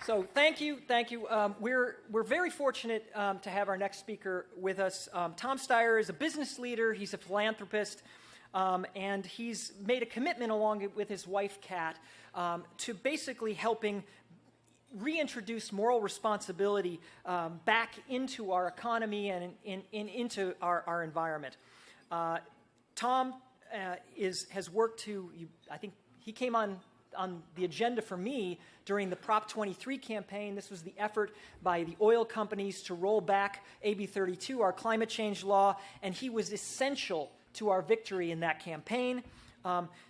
So thank you. We're very fortunate to have our next speaker with us. Tom Steyer is a business leader. He's a philanthropist, and he's made a commitment along with his wife, Kat, to basically helping reintroduce moral responsibility back into our economy and into our environment. Tom has worked to, I think he came on the agenda for me during the Prop 23 campaign. This was the effort by the oil companies to roll back AB 32, our climate change law, and he was essential to our victory in that campaign.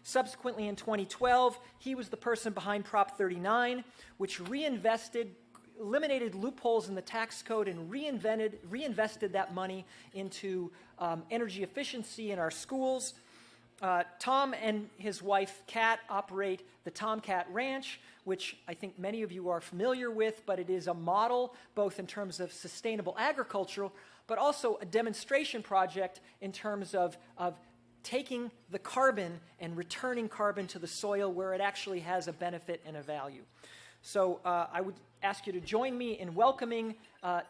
Subsequently, in 2012, he was the person behind Prop 39, which eliminated loopholes in the tax code and reinvested that money into energy efficiency in our schools. Tom and his wife, Kat, operate the Tomcat Ranch, which I think many of you are familiar with, but it is a model both in terms of sustainable agriculture, but also a demonstration project in terms of taking the carbon and returning carbon to the soil where it actually has a benefit and a value. So I would ask you to join me in welcoming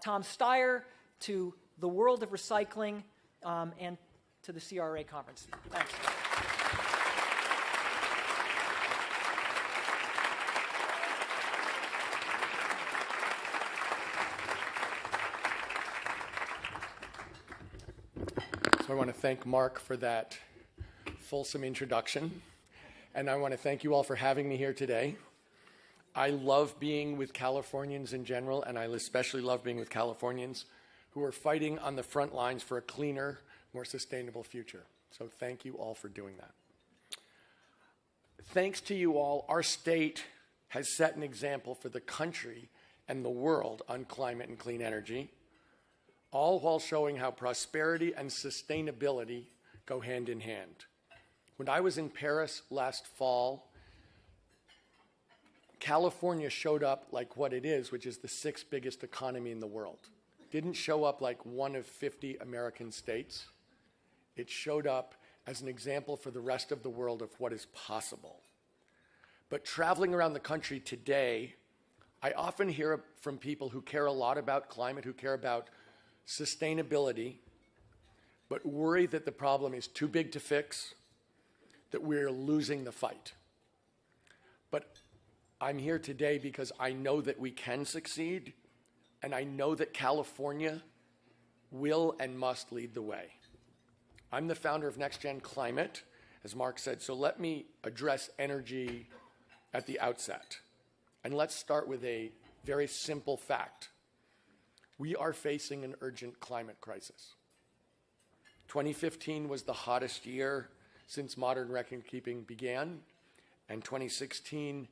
Tom Steyer to the world of recycling and to the CRRA conference. Thanks. So I want to thank Mark for that fulsome introduction, and I want to thank you all for having me here today. I love being with Californians in general, and I especially love being with Californians who are fighting on the front lines for a cleaner, more sustainable future. So thank you all for doing that. Thanks to you all, our state has set an example for the country and the world on climate and clean energy, all while showing how prosperity and sustainability go hand in hand. When I was in Paris last fall, California showed up like what it is, which is the 6th biggest economy in the world. Didn't show up like one of 50 American states. It showed up as an example for the rest of the world of what is possible. But traveling around the country today, I often hear from people who care a lot about climate, who care about sustainability, but worry that the problem is too big to fix, that we're losing the fight. But I'm here today because I know that we can succeed, and I know that California will and must lead the way. I'm the founder of NextGen Climate, as Mark said, so let me address energy at the outset. And let's start with a very simple fact. We are facing an urgent climate crisis. 2015 was the hottest year since modern record-keeping began, and 2016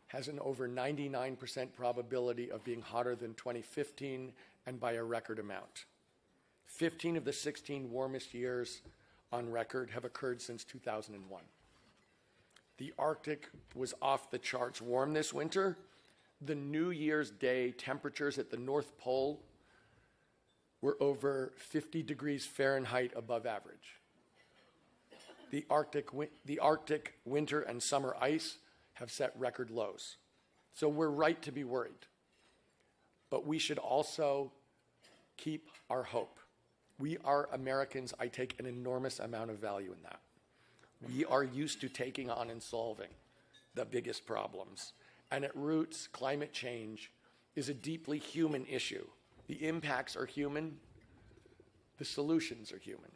has an over 99% probability of being hotter than 2015 and by a record amount. 15 of the 16 warmest years on record have occurred since 2001. The Arctic was off the charts warm this winter. The New Year's Day temperatures at the North Pole were over 50 degrees Fahrenheit above average. The Arctic winter and summer ice have set record lows. So we're right to be worried. But we should also keep our hope. We are Americans. I take an enormous amount of value in that. We are used to taking on and solving the biggest problems. And at roots, climate change is a deeply human issue. The impacts are human. The solutions are human.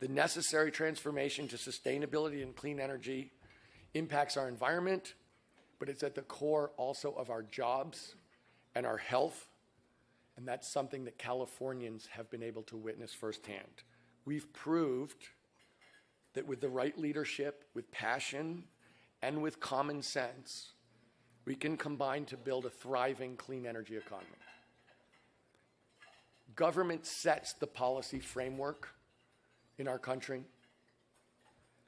The necessary transformation to sustainability and clean energy impacts our environment, but it's at the core also of our jobs and our health, and that's something that Californians have been able to witness firsthand. We've proved that with the right leadership, with passion, and with common sense, we can combine to build a thriving clean energy economy. Government sets the policy framework in our country,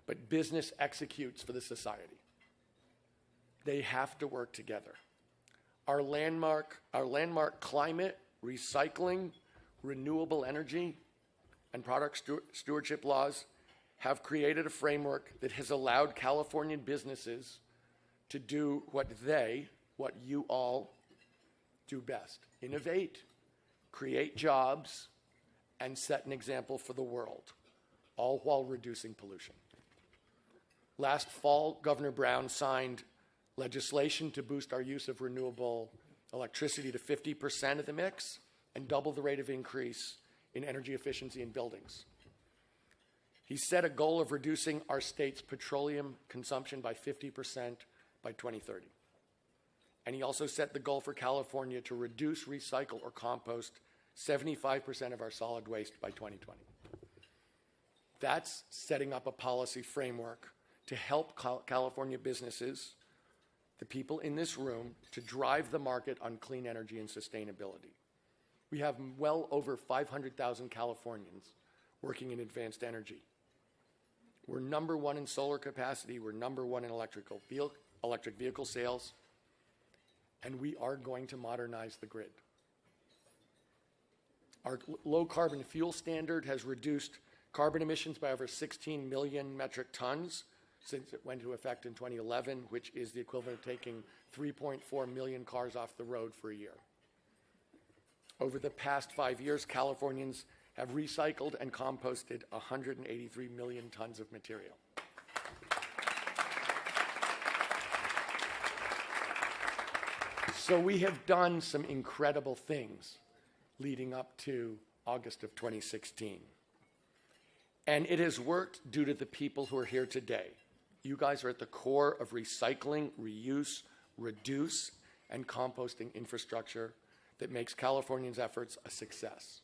but business executes for the society. They have to work together. Our landmark climate, recycling, renewable energy, and product stewardship laws have created a framework that has allowed Californian businesses to do what they, what you all do best: innovate, create jobs, and set an example for the world, all while reducing pollution. Last fall, Governor Brown signed legislation to boost our use of renewable electricity to 50% of the mix and double the rate of increase in energy efficiency in buildings. He set a goal of reducing our state's petroleum consumption by 50% by 2030. And he also set the goal for California to reduce, recycle, or compost 75% of our solid waste by 2020. That's setting up a policy framework to help California businesses, the people in this room, to drive the market on clean energy and sustainability. We have well over 500,000 Californians working in advanced energy. We're number one in solar capacity. We're number one in electric vehicle sales. And we are going to modernize the grid. Our low carbon fuel standard has reduced carbon emissions by over 16 million metric tons since it went into effect in 2011, which is the equivalent of taking 3.4 million cars off the road for a year. Over the past 5 years, Californians have recycled and composted 183 million tons of material. So we have done some incredible things leading up to August of 2016. And it has worked due to the people who are here today. You guys are at the core of recycling, reuse, reduce, and composting infrastructure that makes Californians' efforts a success.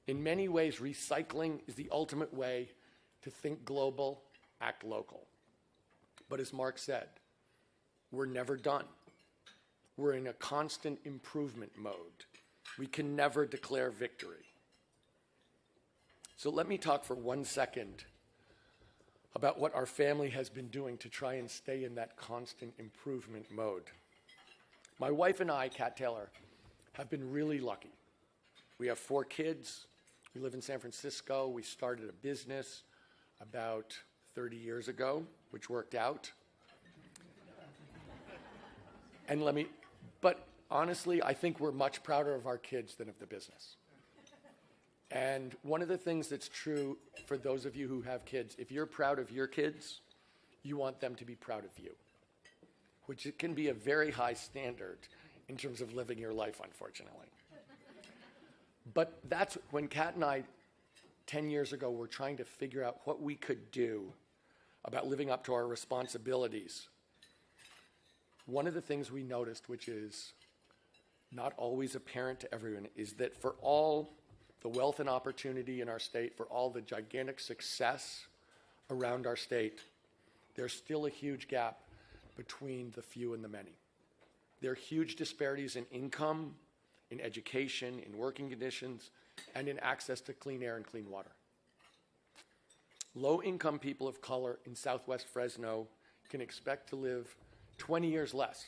In many ways, recycling is the ultimate way to think global, act local. But as Mark said, we're never done. We're in a constant improvement mode. We can never declare victory. So let me talk for 1 second about what our family has been doing to try and stay in that constant improvement mode. My wife and I, Kat Taylor, have been really lucky. We have 4 kids. We live in San Francisco. We started a business about 30 years ago, which worked out. But honestly, I think we're much prouder of our kids than of the business. And one of the things that's true for those of you who have kids, if you're proud of your kids, you want them to be proud of you, which it can be a very high standard in terms of living your life, unfortunately. But that's when Kat and I, 10 years ago, were trying to figure out what we could do about living up to our responsibilities. One of the things we noticed, which is not always apparent to everyone, is that for all the wealth and opportunity in our state, for all the gigantic success around our state, there's still a huge gap between the few and the many. There are huge disparities in income, in education, in working conditions, and in access to clean air and clean water. Low-income people of color in Southwest Fresno can expect to live 20 years less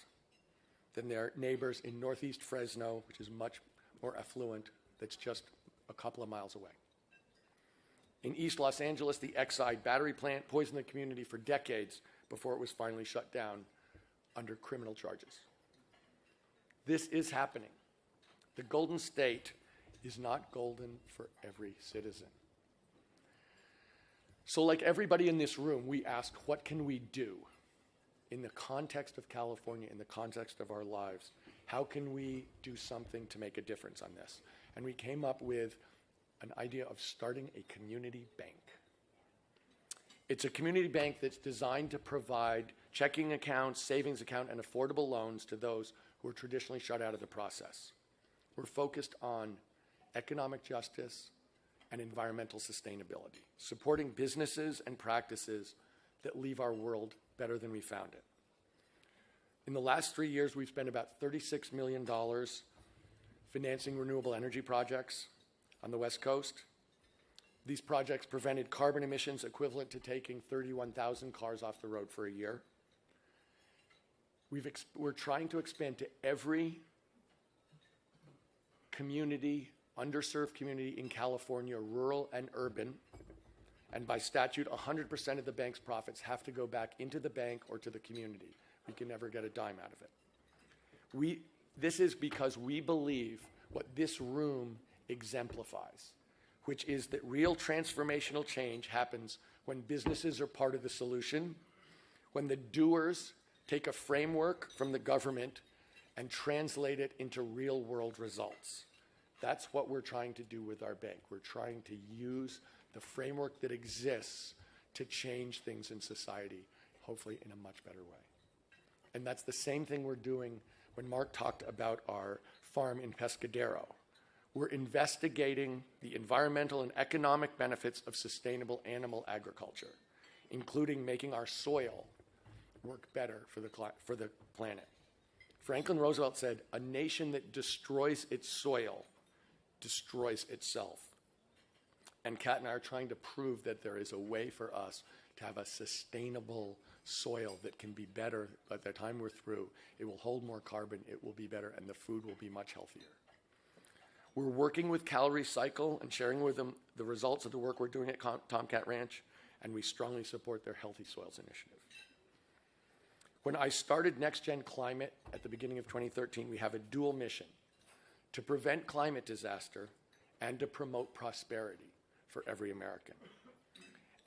than their neighbors in Northeast Fresno, which is much more affluent, that's just a couple of miles away. In East Los Angeles, the Exide battery plant poisoned the community for decades before it was finally shut down under criminal charges. This is happening. The Golden State is not golden for every citizen. So like everybody in this room, we ask, what can we do in the context of California, in the context of our lives? How can we do something to make a difference on this? And we came up with an idea of starting a community bank. It's a community bank that's designed to provide checking accounts, savings account, and affordable loans to those who are traditionally shut out of the process. We're focused on economic justice and environmental sustainability, supporting businesses and practices that leave our world better than we found it. In the last 3 years, we've spent about $36 million financing renewable energy projects on the West Coast. These projects prevented carbon emissions equivalent to taking 31,000 cars off the road for a year. We're trying to expand to every community, underserved community in California, rural and urban. And by statute, 100% of the bank's profits have to go back into the bank or to the community. We can never get a dime out of it. This is because we believe what this room exemplifies, which is that real transformational change happens when businesses are part of the solution, when the doers take a framework from the government and translate it into real-world results. That's what we're trying to do with our bank. We're trying to use the framework that exists to change things in society, hopefully in a much better way. And that's the same thing we're doing when Mark talked about our farm in Pescadero. We're investigating the environmental and economic benefits of sustainable animal agriculture, including making our soil work better for the planet. Franklin Roosevelt said, "A nation that destroys its soil destroys itself." And Kat and I are trying to prove that there is a way for us to have a sustainable soil that can be better by the time we're through. It will hold more carbon, it will be better, and the food will be much healthier. We're working with Calorie Cycle and sharing with them the results of the work we're doing at Tomcat Ranch, and we strongly support their Healthy Soils initiative. When I started NextGen Climate at the beginning of 2013, we have a dual mission: to prevent climate disaster and to promote prosperity for every American.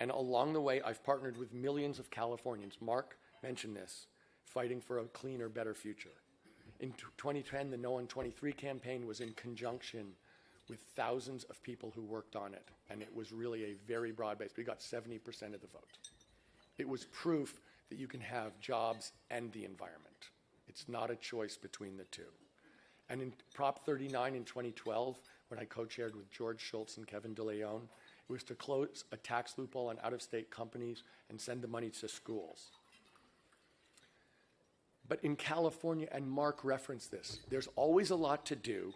And along the way, I've partnered with millions of Californians, Mark mentioned this, fighting for a cleaner, better future. In 2010, the No on 23 campaign was in conjunction with thousands of people who worked on it, and it was really a very broad base. We got 70% of the vote. It was proof that you can have jobs and the environment. It's not a choice between the two. And in Prop 39 in 2012, when I co-chaired with George Shultz and Kevin DeLeon, it was to close a tax loophole on out-of-state companies and send the money to schools. But in California, and Mark referenced this, there's always a lot to do,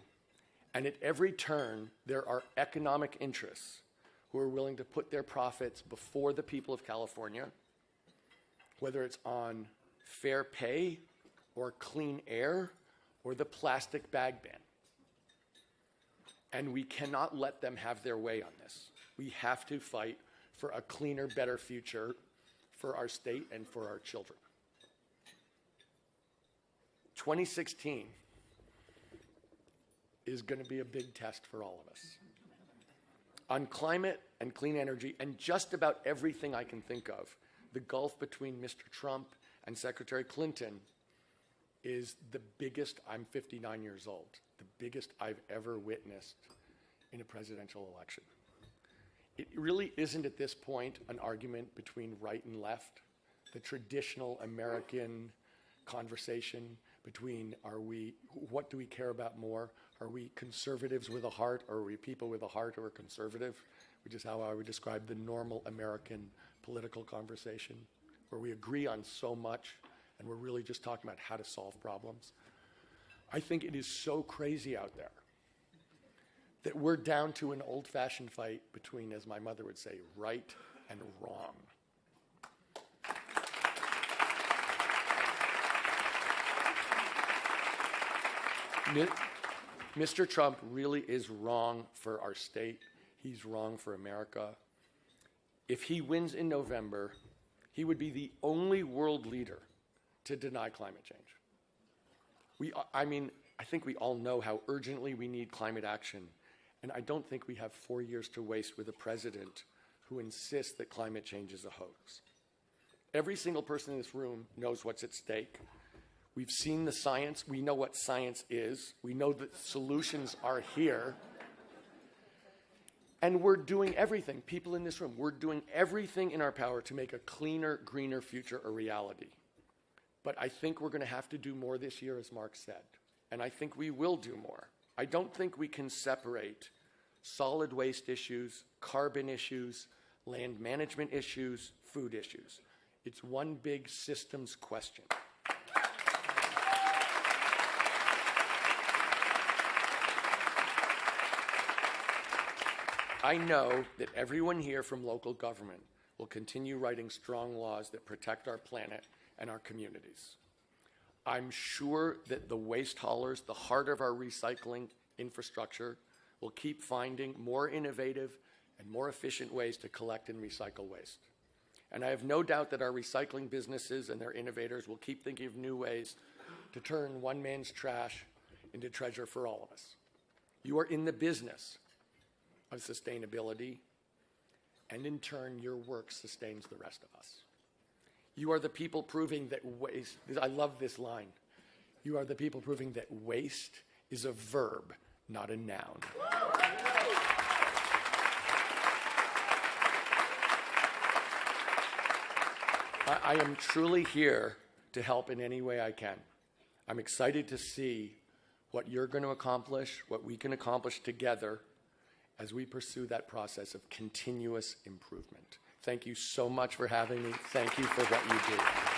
and at every turn, there are economic interests who are willing to put their profits before the people of California, whether it's on fair pay or clean air or the plastic bag ban. And we cannot let them have their way on this. We have to fight for a cleaner, better future for our state and for our children. 2016 is going to be a big test for all of us. On climate and clean energy and just about everything I can think of, the gulf between Mr. Trump and Secretary Clinton is the biggest, I'm 59 years old, the biggest I've ever witnessed in a presidential election. It really isn't at this point an argument between right and left. The traditional American conversation between what do we care about more? Are we conservatives with a heart, or are we people with a heart who are conservative? Which is how I would describe the normal American political conversation, where we agree on so much and we're really just talking about how to solve problems. I think it is so crazy out there that we're down to an old-fashioned fight between, as my mother would say, right and wrong. Mr. Trump really is wrong for our state. He's wrong for America. If he wins in November, he would be the only world leader to deny climate change. I think we all know how urgently we need climate action, and I don't think we have 4 years to waste with a president who insists that climate change is a hoax. Every single person in this room knows what's at stake. We've seen the science. We know what science is. We know that solutions are here. And we're doing everything, people in this room, we're doing everything in our power to make a cleaner, greener future a reality. But I think we're going to have to do more this year, as Mark said. And I think we will do more. I don't think we can separate solid waste issues, carbon issues, land management issues, food issues. It's one big systems question. I know that everyone here from local government will continue writing strong laws that protect our planet and our communities. I'm sure that the waste haulers, the heart of our recycling infrastructure, will keep finding more innovative and more efficient ways to collect and recycle waste. And I have no doubt that our recycling businesses and their innovators will keep thinking of new ways to turn one man's trash into treasure for all of us. You are in the business of sustainability, and in turn, your work sustains the rest of us. You are the people proving that waste, I love this line, you are the people proving that waste is a verb, not a noun. I am truly here to help in any way I can. I'm excited to see what you're going to accomplish, what we can accomplish together as we pursue that process of continuous improvement. Thank you so much for having me. Thank you for what you do.